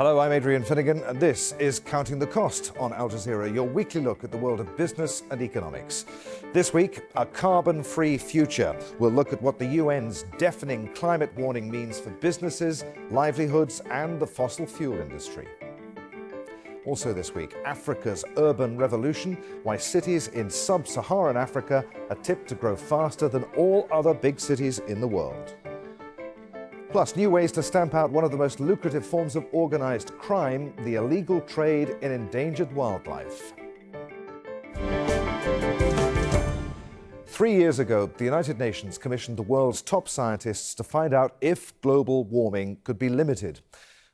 Hello, I'm Adrian Finnegan, and this is Counting the Cost on Al Jazeera, your weekly look at the world of business and economics. This week, a carbon-free future. We'll look at what the UN's deafening climate warning means for businesses, livelihoods, and the fossil fuel industry. Also this week, Africa's urban revolution, why cities in sub-Saharan Africa are tipped to grow faster than all other big cities in the world. Plus, new ways to stamp out one of the most lucrative forms of organised crime, the illegal trade in endangered wildlife. 3 years ago, the United Nations commissioned the world's top scientists to find out if global warming could be limited.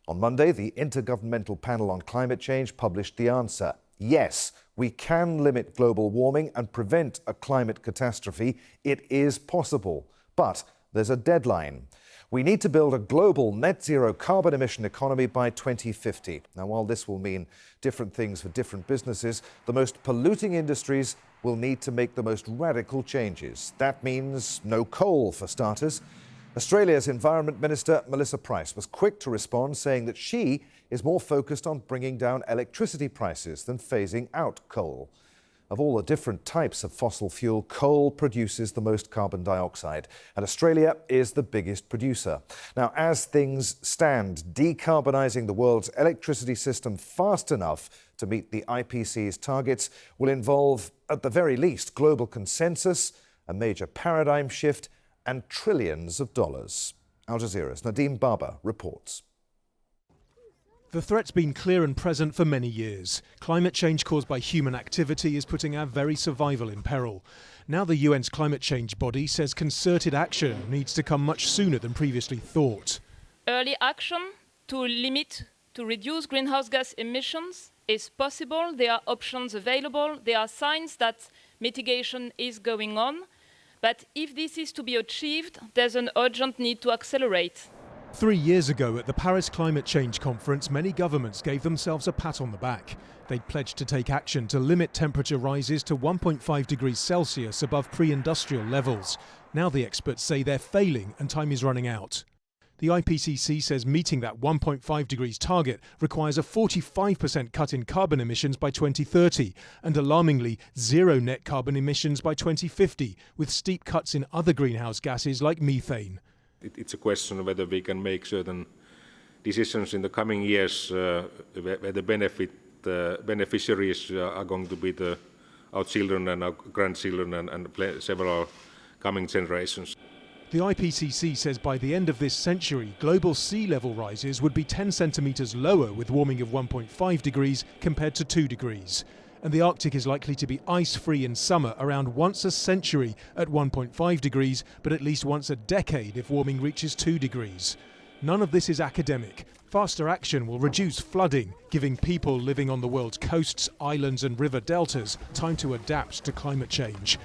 On Monday, the Intergovernmental Panel on Climate Change published the answer. Yes, we can limit global warming and prevent a climate catastrophe. It is possible. But there's a deadline. We need to build a global net zero carbon emission economy by 2050. Now, while this will mean different things for different businesses, the most polluting industries will need to make the most radical changes. That means no coal, for starters. Australia's Environment Minister, Melissa Price, was quick to respond, saying that she is more focused on bringing down electricity prices than phasing out coal. Of all the different types of fossil fuel, coal produces the most carbon dioxide, and Australia is the biggest producer. Now, as things stand, decarbonising the world's electricity system fast enough to meet the IPCC's targets will involve, at the very least, global consensus, a major paradigm shift, and trillions of dollars. Al Jazeera's Nadeem Baba reports. The threat's been clear and present for many years. Climate change caused by human activity is putting our very survival in peril. Now the UN's climate change body says concerted action needs to come much sooner than previously thought. Early action to reduce greenhouse gas emissions is possible. There are options available. There are signs that mitigation is going on. But if this is to be achieved, there's an urgent need to accelerate. 3 years ago at the Paris Climate Change Conference, many governments gave themselves a pat on the back. They'd pledged to take action to limit temperature rises to 1.5 degrees Celsius above pre-industrial levels. Now the experts say they're failing and time is running out. The IPCC says meeting that 1.5 degrees target requires a 45% cut in carbon emissions by 2030 and, alarmingly, zero net carbon emissions by 2050, with steep cuts in other greenhouse gases like methane. It's a question of whether we can make certain decisions in the coming years where the beneficiaries are going to be our children and our grandchildren and several coming generations. The IPCC says by the end of this century, global sea level rises would be 10 centimetres lower with warming of 1.5 degrees compared to 2 degrees. And the Arctic is likely to be ice-free in summer around once a century at 1.5 degrees, but at least once a decade if warming reaches 2 degrees. None of this is academic. Faster action will reduce flooding, giving people living on the world's coasts, islands and river deltas time to adapt to climate change.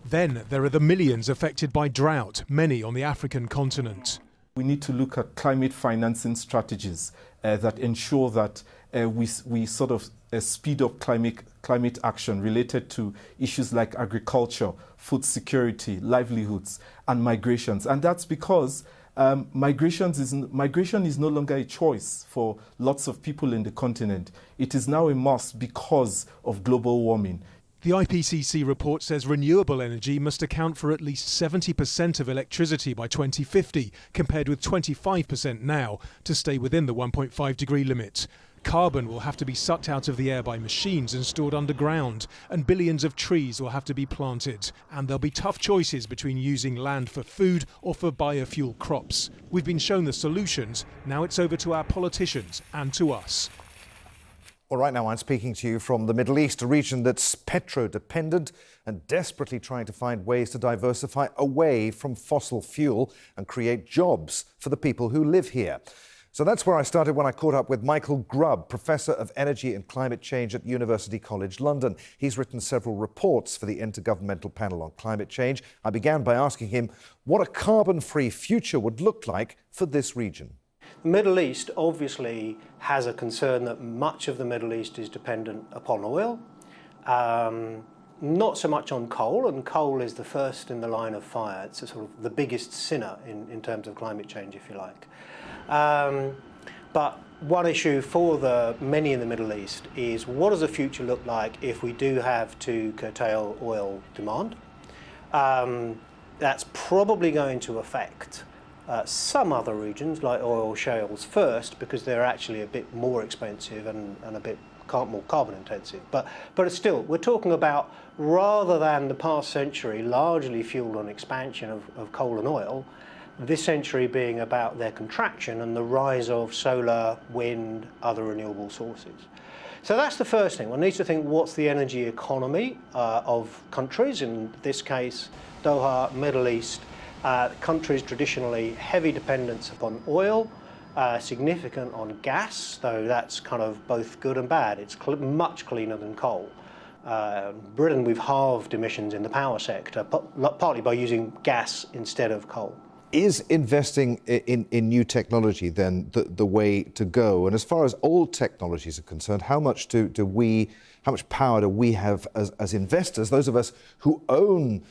Then there are the millions affected by drought, many on the African continent. We need to look at climate financing strategies that ensure that we sort of speed up climate action related to issues like agriculture, food security, livelihoods and migrations. And that's because migration is no longer a choice for lots of people in the continent. It is now a must because of global warming. The IPCC report says renewable energy must account for at least 70% of electricity by 2050, compared with 25% now, to stay within the 1.5 degree limit. Carbon will have to be sucked out of the air by machines and stored underground, and billions of trees will have to be planted. And there'll be tough choices between using land for food or for biofuel crops. We've been shown the solutions, now it's over to our politicians and to us. Well, right now I'm speaking to you from the Middle East, a region that's petro-dependent and desperately trying to find ways to diversify away from fossil fuel and create jobs for the people who live here. So that's where I started when I caught up with Michael Grubb, Professor of Energy and Climate Change at University College London. He's written several reports for the Intergovernmental Panel on Climate Change. I began by asking him what a carbon-free future would look like for this region. The Middle East obviously has a concern that much of the Middle East is dependent upon oil, not so much on coal, and coal is the first in the line of fire. It's a sort of the biggest sinner in terms of climate change, if you like. But one issue for many in the Middle East is, what does the future look like if we do have to curtail oil demand? That's probably going to affect some other regions like oil shales first, because they're actually a bit more expensive and a bit more carbon intensive. But it's still, we're talking about, rather than the past century largely fueled on expansion of coal and oil, this century being about their contraction and the rise of solar, wind, other renewable sources. So that's the first thing. One needs to think, what's the energy economy of countries, in this case Doha, Middle East, countries traditionally heavy dependence upon oil, significant on gas, though that's kind of both good and bad. It's much cleaner than coal. Britain, we've halved emissions in the power sector, partly by using gas instead of coal. Is investing in new technology then the way to go? And as far as old technologies are concerned, how much power do we have as investors, those of us who own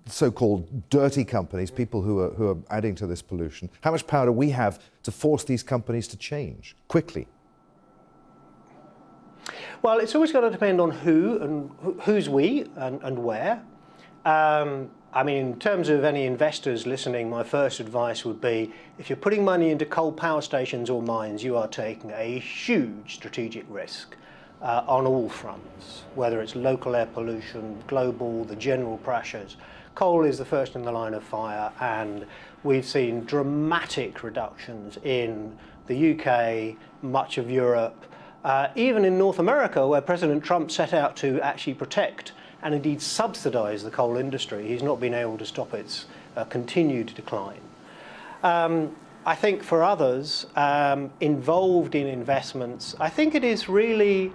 so-called dirty companies, people who are adding to this pollution? How much power do we have to force these companies to change quickly? Well, it's always got to depend on who and who's we and where. I mean, in terms of any investors listening, my first advice would be, if you're putting money into coal power stations or mines, you are taking a huge strategic risk on all fronts, whether it's local air pollution, global, the general pressures. Coal is the first in the line of fire, and we've seen dramatic reductions in the UK, much of Europe, even in North America, where President Trump set out to actually protect and indeed subsidise the coal industry. He's not been able to stop its continued decline. I think for others involved in investments, I think it is really,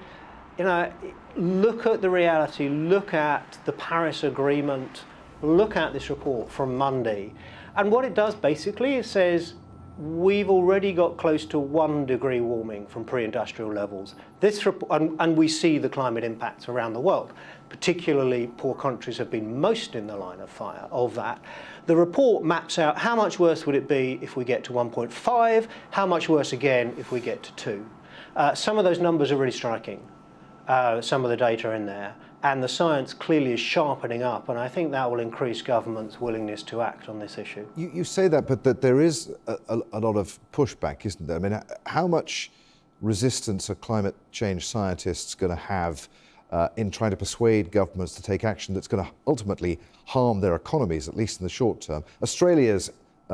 look at the reality, look at the Paris Agreement, look at this report from Monday. And what it does basically, it says, we've already got close to 1 degree warming from pre-industrial levels. And we see the climate impacts around the world. Particularly poor countries have been most in the line of fire of that. The report maps out how much worse would it be if we get to 1.5, how much worse again if we get to 2. Some of those numbers are really striking, some of the data in there, and the science clearly is sharpening up, and I think that will increase governments' willingness to act on this issue. You say that, but that there is a lot of pushback, isn't there? I mean, how much resistance are climate change scientists going to have in trying to persuade governments to take action that's going to ultimately harm their economies, at least in the short term? Australia's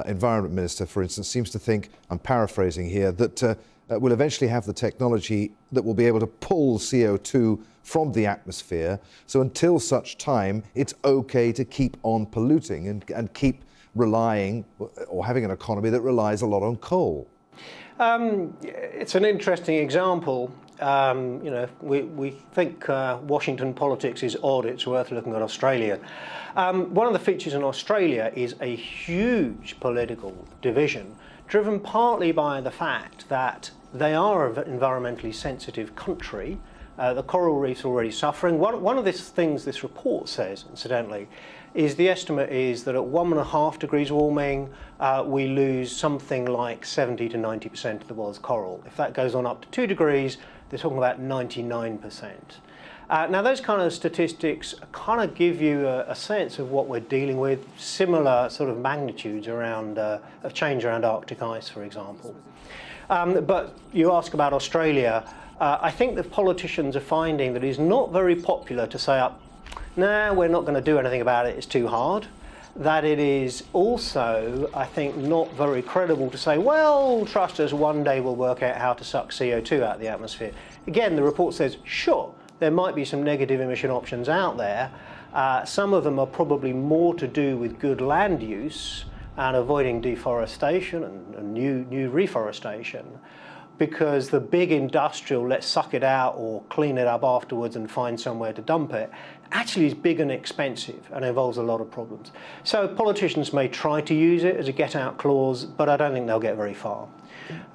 Environment Minister, for instance, seems to think, I'm paraphrasing here, that we'll eventually have the technology that will be able to pull CO2 from the atmosphere. So until such time, it's okay to keep on polluting and keep relying or having an economy that relies a lot on coal. It's an interesting example. We think Washington politics is odd. It's worth looking at Australia. One of the features in Australia is a huge political division, driven partly by the fact that they are an environmentally sensitive country. The coral reef's already suffering. One of the things this report says, incidentally, is the estimate is that at 1.5 degrees warming, we lose something like 70 to 90% of the world's coral. If that goes on up to 2 degrees, they're talking about 99%. Now, those kind of statistics kind of give you a sense of what we're dealing with, similar sort of magnitudes around of change around Arctic ice, for example. But you ask about Australia. I think the politicians are finding that it's not very popular to say, nah, we're not going to do anything about it, it's too hard. That it is also, I think, not very credible to say, well, trust us, one day we'll work out how to suck CO2 out of the atmosphere. Again, the report says, sure, there might be some negative emission options out there. Some of them are probably more to do with good land use and avoiding deforestation and new reforestation, because the big industrial, let's suck it out or clean it up afterwards and find somewhere to dump it, actually is big and expensive and involves a lot of problems. So politicians may try to use it as a get-out clause, but I don't think they'll get very far.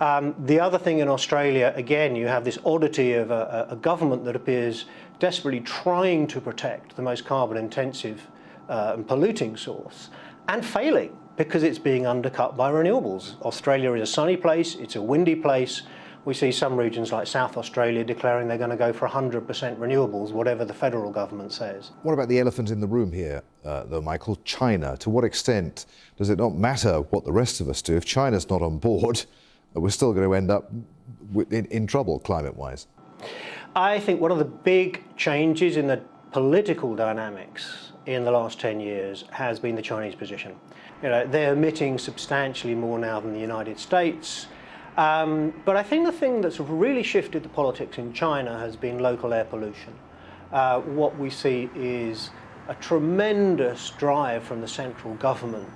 The other thing in Australia, again, you have this oddity of a government that appears desperately trying to protect the most carbon-intensive and polluting source, and failing, because it's being undercut by renewables. Australia is a sunny place, it's a windy place. We see some regions like South Australia declaring they're going to go for 100% renewables, whatever the federal government says. What about the elephant in the room here, though, Michael? China. To what extent does it not matter what the rest of us do? If China's not on board, we're still going to end up in trouble climate-wise. I think one of the big changes in the political dynamics in the last 10 years has been the Chinese position. They're emitting substantially more now than the United States. But I think the thing that's really shifted the politics in China has been local air pollution. What we see is a tremendous drive from the central government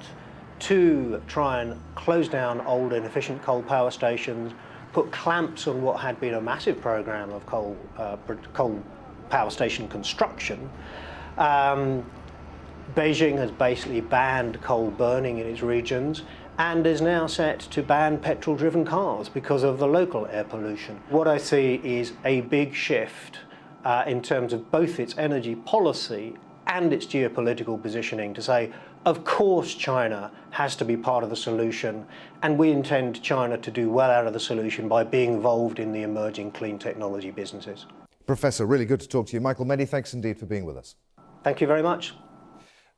to try and close down old inefficient coal power stations, put clamps on what had been a massive program of coal power station construction. Beijing has basically banned coal burning in its regions and is now set to ban petrol-driven cars because of the local air pollution. What I see is a big shift in terms of both its energy policy and its geopolitical positioning to say, of course China has to be part of the solution, and we intend China to do well out of the solution by being involved in the emerging clean technology businesses. Professor, really good to talk to you. Michael, many thanks indeed for being with us. Thank you very much.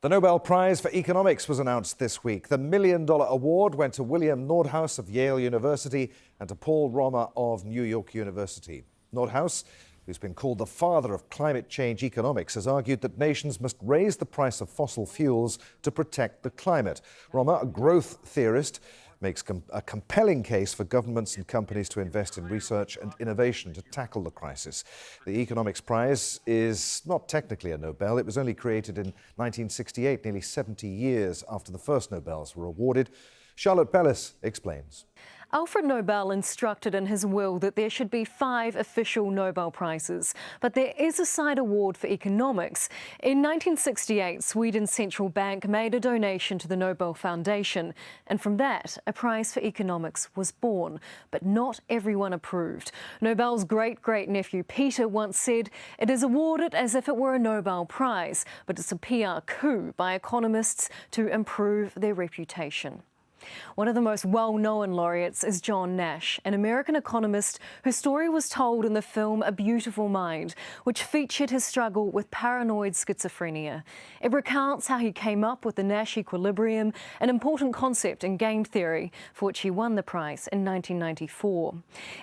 The Nobel Prize for Economics was announced this week. The $1 million award went to William Nordhaus of Yale University and to Paul Romer of New York University. Nordhaus, who's been called the father of climate change economics, has argued that nations must raise the price of fossil fuels to protect the climate. Romer, a growth theorist, makes a compelling case for governments and companies to invest in research and innovation to tackle the crisis. The Economics Prize is not technically a Nobel. It was only created in 1968, nearly 70 years after the first Nobels were awarded. Charlotte Bellis explains. Alfred Nobel instructed in his will that there should be 5 official Nobel Prizes, but there is a side award for economics. In 1968, Sweden's central bank made a donation to the Nobel Foundation, and from that, a prize for economics was born. But not everyone approved. Nobel's great-great-nephew Peter once said, "It is awarded as if it were a Nobel Prize, but it's a PR coup by economists to improve their reputation." One of the most well-known laureates is John Nash, an American economist whose story was told in the film A Beautiful Mind, which featured his struggle with paranoid schizophrenia. It recounts how he came up with the Nash equilibrium, an important concept in game theory, for which he won the prize in 1994.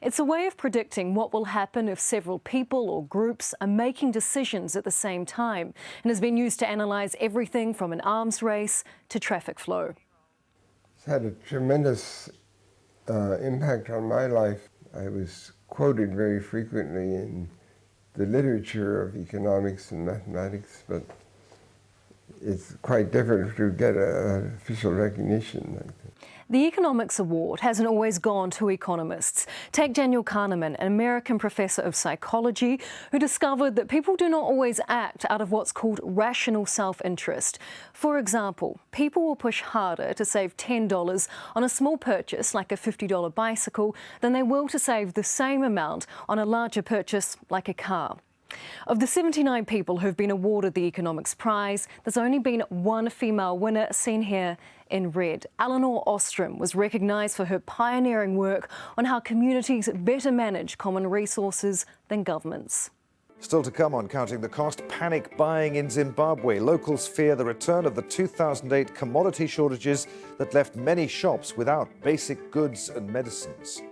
It's a way of predicting what will happen if several people or groups are making decisions at the same time, and has been used to analyse everything from an arms race to traffic flow. It's had a tremendous impact on my life. I was quoted very frequently in the literature of economics and mathematics, but it's quite different to get an official recognition like that. The Economics Award hasn't always gone to economists. Take Daniel Kahneman, an American professor of psychology, who discovered that people do not always act out of what's called rational self-interest. For example, people will push harder to save $10 on a small purchase like a $50 bicycle than they will to save the same amount on a larger purchase like a car. Of the 79 people who've been awarded the Economics Prize, there's only been one female winner, seen here in red. Eleanor Ostrom was recognised for her pioneering work on how communities better manage common resources than governments. Still to come on Counting the Cost, panic buying in Zimbabwe. Locals fear the return of the 2008 commodity shortages that left many shops without basic goods and medicines.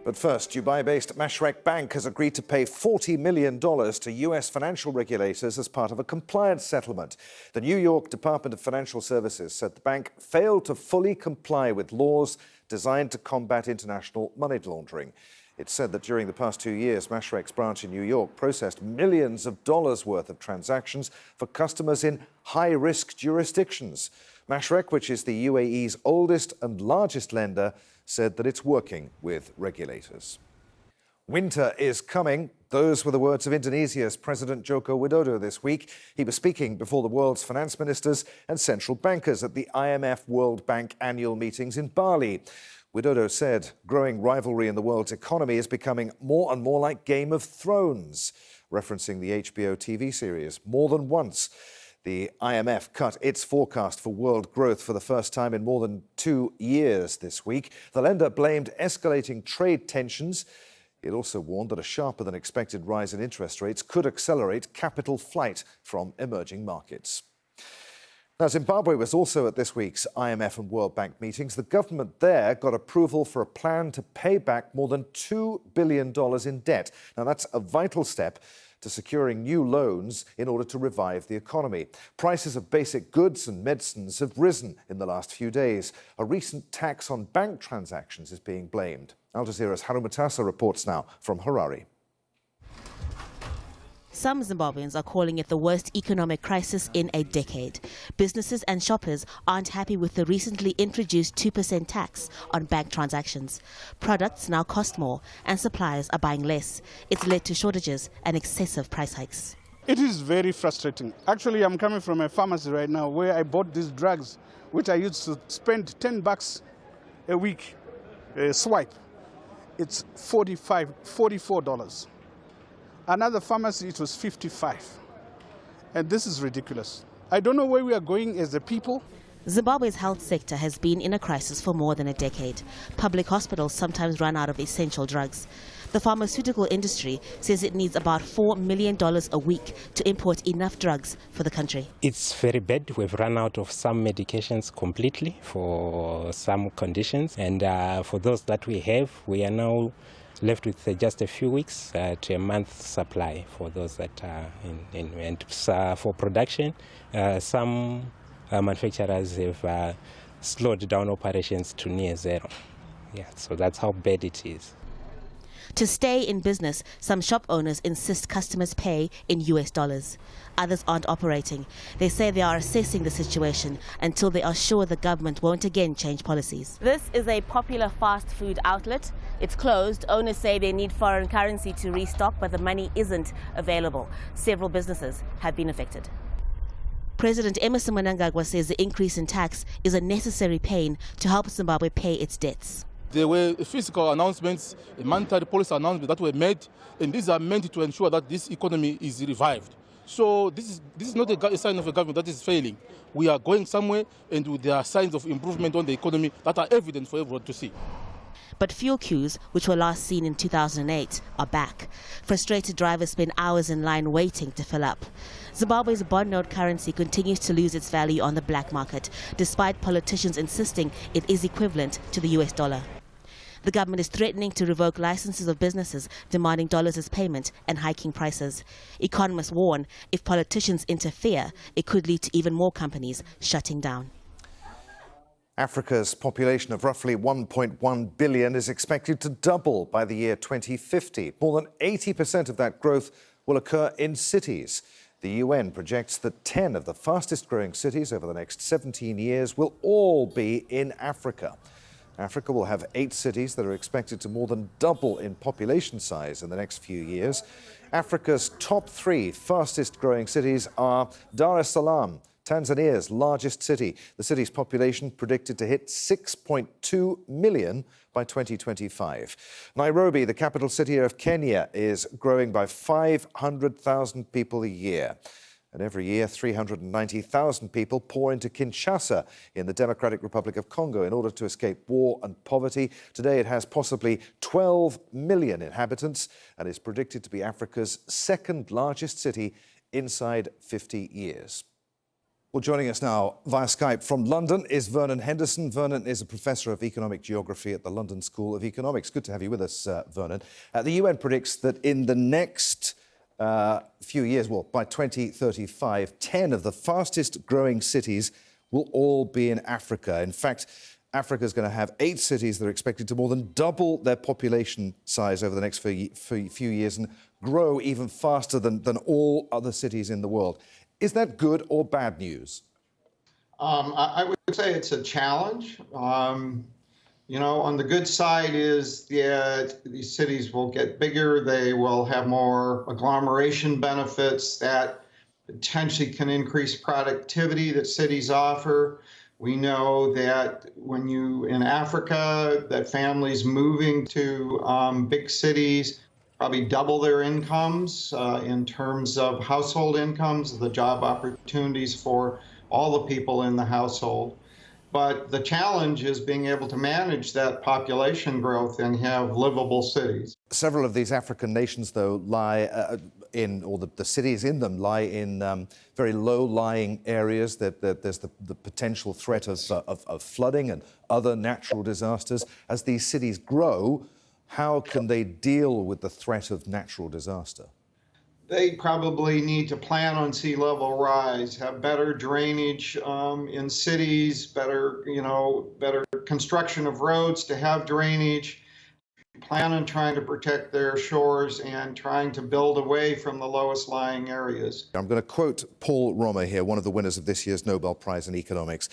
But first, Dubai-based Mashreq Bank has agreed to pay $40 million to US financial regulators as part of a compliance settlement. The New York Department of Financial Services said the bank failed to fully comply with laws designed to combat international money laundering. It said that during the past 2 years, Mashreq's branch in New York processed millions of dollars worth of transactions for customers in high-risk jurisdictions. Mashreq, which is the UAE's oldest and largest lender, said that it's working with regulators. Winter is coming. Those were the words of Indonesia's President Joko Widodo this week. He was speaking before the world's finance ministers and central bankers at the IMF World Bank annual meetings in Bali. Widodo said growing rivalry in the world's economy is becoming more and more like Game of Thrones, referencing the HBO TV series more than once. The IMF cut its forecast for world growth for the first time in more than 2 years this week. The lender blamed escalating trade tensions. It also warned that a sharper than expected rise in interest rates could accelerate capital flight from emerging markets. Now, Zimbabwe was also at this week's IMF and World Bank meetings. The government there got approval for a plan to pay back more than $2 billion in debt. Now, that's a vital step to securing new loans in order to revive the economy. Prices of basic goods and medicines have risen in the last few days. A recent tax on bank transactions is being blamed. Al Jazeera's Harumutasa reports now from Harare. Some Zimbabweans are calling it the worst economic crisis in a decade. Businesses and shoppers aren't happy with the recently introduced 2% tax on bank transactions. Products now cost more and suppliers are buying less. It's led to shortages and excessive price hikes. It is very frustrating. Actually, I'm coming from a pharmacy right now where I bought these drugs, which I used to spend $10 a week swipe. It's $44. Another pharmacy, it was $55. And this is ridiculous. I don't know where we are going as a people. Zimbabwe's health sector has been in a crisis for more than a decade. Public hospitals sometimes run out of essential drugs. The pharmaceutical industry says it needs about $4 million a week to import enough drugs for the country. It's very bad. We've run out of some medications completely for some conditions. And for those that we have, we are now left with just a few weeks to a month's supply for those that are in. And for production, some manufacturers have slowed down operations to near zero. Yeah, so that's how bad it is. To stay in business, some shop owners insist customers pay in US dollars. Others aren't operating. They say they are assessing the situation until they are sure the government won't again change policies. This is a popular fast food outlet. It's closed. Owners say they need foreign currency to restock, but the money isn't available. Several businesses have been affected. President Emmerson Mnangagwa says the increase in tax is a necessary pain to help Zimbabwe pay its debts. There were fiscal announcements, monetary policy announcements that were made, and these are meant to ensure that this economy is revived. So this is not a sign of a government that is failing. We are going somewhere, and there are signs of improvement on the economy that are evident for everyone to see. But fuel queues, which were last seen in 2008, are back. Frustrated drivers spend hours in line waiting to fill up. Zimbabwe's bond note currency continues to lose its value on the black market, despite politicians insisting it is equivalent to the US dollar. The government is threatening to revoke licenses of businesses demanding dollars as payment and hiking prices. Economists warn if politicians interfere, it could lead to even more companies shutting down. Africa's population of roughly 1.1 billion is expected to double by the year 2050. More than 80% of that growth will occur in cities. The UN projects that 10 of the fastest growing cities over the next 17 years will all be in Africa. Africa will have 8 cities that are expected to more than double in population size in the next few years. Africa's top 3 fastest growing cities are Dar es Salaam, Tanzania's largest city. The city's population predicted to hit 6.2 million by 2025. Nairobi, the capital city of Kenya, is growing by 500,000 people a year. And every year, 390,000 people pour into Kinshasa in the Democratic Republic of Congo in order to escape war and poverty. Today, it has possibly 12 million inhabitants and is predicted to be Africa's second largest city inside 50 years. Well, joining us now via Skype from London is Vernon Henderson. Vernon is a professor of economic geography at the London School of Economics. Good to have you with us, Vernon. The UN predicts that in the next few years, well, by 2035, 10 of the fastest growing cities will all be in Africa. In fact, Africa is going to have 8 cities that are expected to more than double their population size over the next few years and grow even faster than all other cities in the world. Is that good or bad news? I would say it's a challenge. You know, on the good side is, yeah, these cities will get bigger. They will have more agglomeration benefits that potentially can increase productivity that cities offer. We know that in Africa, that families moving to big cities probably double their incomes in terms of household incomes, the job opportunities for all the people in the household. But the challenge is being able to manage that population growth and have livable cities. Several of these African nations, though, lie the cities in them lie in very low-lying areas. That there's the potential threat of flooding and other natural disasters. As these cities grow, how can they deal with the threat of natural disaster? They probably need to plan on sea level rise, have better drainage in cities, better construction of roads to have drainage, plan on trying to protect their shores and trying to build away from the lowest lying areas. I'm going to quote Paul Romer here, one of the winners of this year's Nobel Prize in Economics.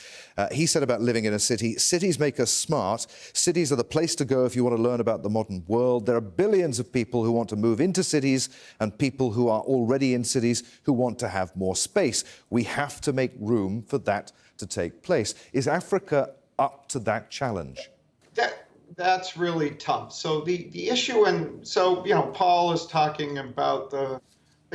He said about living in a city, cities make us smart. Cities are the place to go if you want to learn about the modern world. There are billions of people who want to move into cities and people who are already in cities who want to have more space. We have to make room for that to take place. Is Africa up to that challenge? That's really tough. So the issue, and so, Paul is talking about the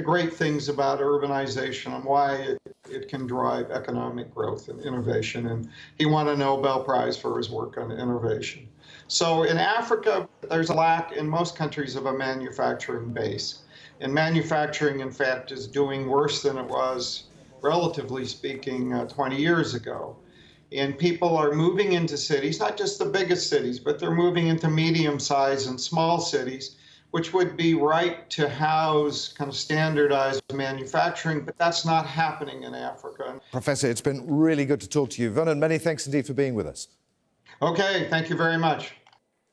great things about urbanization and why it can drive economic growth and innovation. And he won a Nobel Prize for his work on innovation. So in Africa, there's a lack in most countries of a manufacturing base. And manufacturing, in fact, is doing worse than it was, relatively speaking, 20 years ago. And people are moving into cities, not just the biggest cities, but they're moving into medium-sized and small cities, which would be right to house kind of standardized manufacturing, but that's not happening in Africa. Professor, it's been really good to talk to you. Vernon, many thanks indeed for being with us. Okay, thank you very much.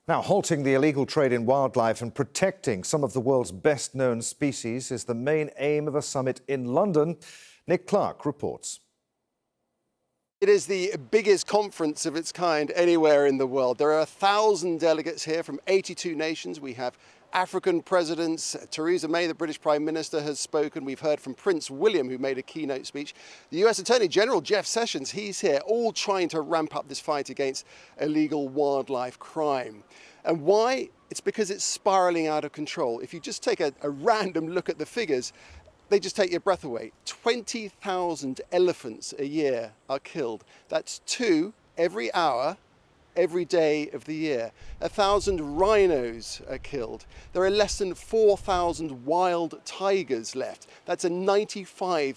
Now, halting the illegal trade in wildlife and protecting some of the world's best-known species is the main aim of a summit in London. Nick Clark reports. It is the biggest conference of its kind anywhere in the world. There are 1,000 delegates here from 82 nations. We have African presidents. Theresa May, the British Prime Minister, has spoken. We've heard from Prince William, who made a keynote speech. The US Attorney General, Jeff Sessions, he's here, all trying to ramp up this fight against illegal wildlife crime. And why? It's because it's spiraling out of control. If you just take a random look at the figures, they just take your breath away. 20,000 elephants a year are killed. That's 2 every hour, every day of the year. 1,000 rhinos are killed. There are less than 4,000 wild tigers left. That's a 95%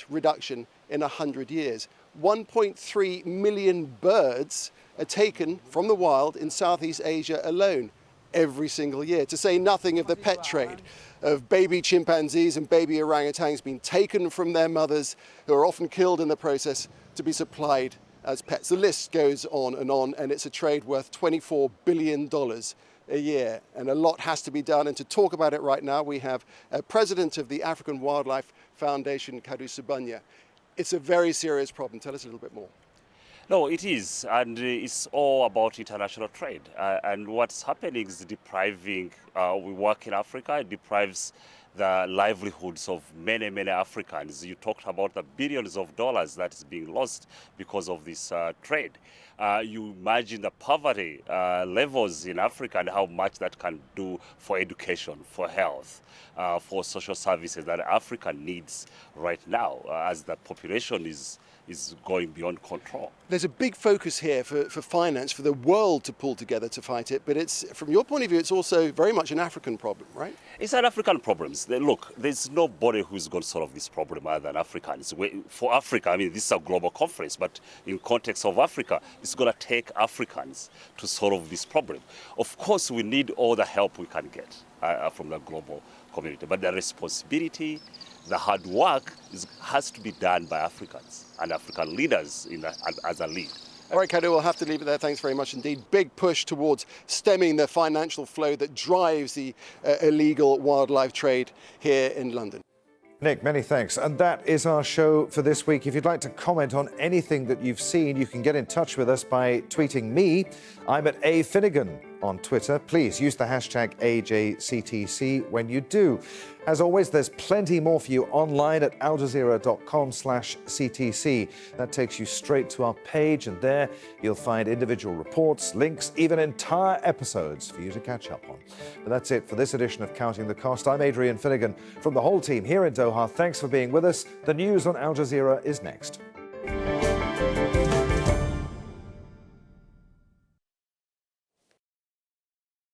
reduction in 100 years. 1.3 million birds are taken from the wild in Southeast Asia alone every single year, to say nothing of the pet trade of baby chimpanzees and baby orangutans being taken from their mothers, who are often killed in the process, to be supplied as pets. The list goes on, and it's a trade worth $24 billion a year. And a lot has to be done. And to talk about it right now, we have President of the African Wildlife Foundation, Kadu Subanya. It's a very serious problem. Tell us a little bit more. No, it is, and it's all about international trade. And what's happening is depriving, we work in Africa, it deprives the livelihoods of many, many Africans. You talked about the billions of dollars that is being lost because of this trade. You imagine the poverty levels in Africa and how much that can do for education, for health, for social services that Africa needs right now as the population is going beyond control. There's a big focus here for finance, for the world to pull together to fight it, but it's, from your point of view, it's also very much an African problem, right? It's an African problem. Look, there's nobody who's going to solve this problem other than Africans. For Africa, I mean, this is a global conference, but in context of Africa, it's going to take Africans to solve this problem. Of course, we need all the help we can get from the global community, but the responsibility, the hard work has to be done by Africans and African leaders as a lead. All right, Kadu, we'll have to leave it there. Thanks very much indeed. Big push towards stemming the financial flow that drives the illegal wildlife trade here in London. Nick, many thanks. And that is our show for this week. If you'd like to comment on anything that you've seen, you can get in touch with us by tweeting me. I'm at A. Finnegan on Twitter. Please use the hashtag AJCTC when you do. As always, there's plenty more for you online at aljazeera.com/CTC. That takes you straight to our page, and there you'll find individual reports, links, even entire episodes for you to catch up on. But that's it for this edition of Counting the Cost. I'm Adrian Finnegan from the whole team here in Doha. Thanks for being with us. The news on Al Jazeera is next.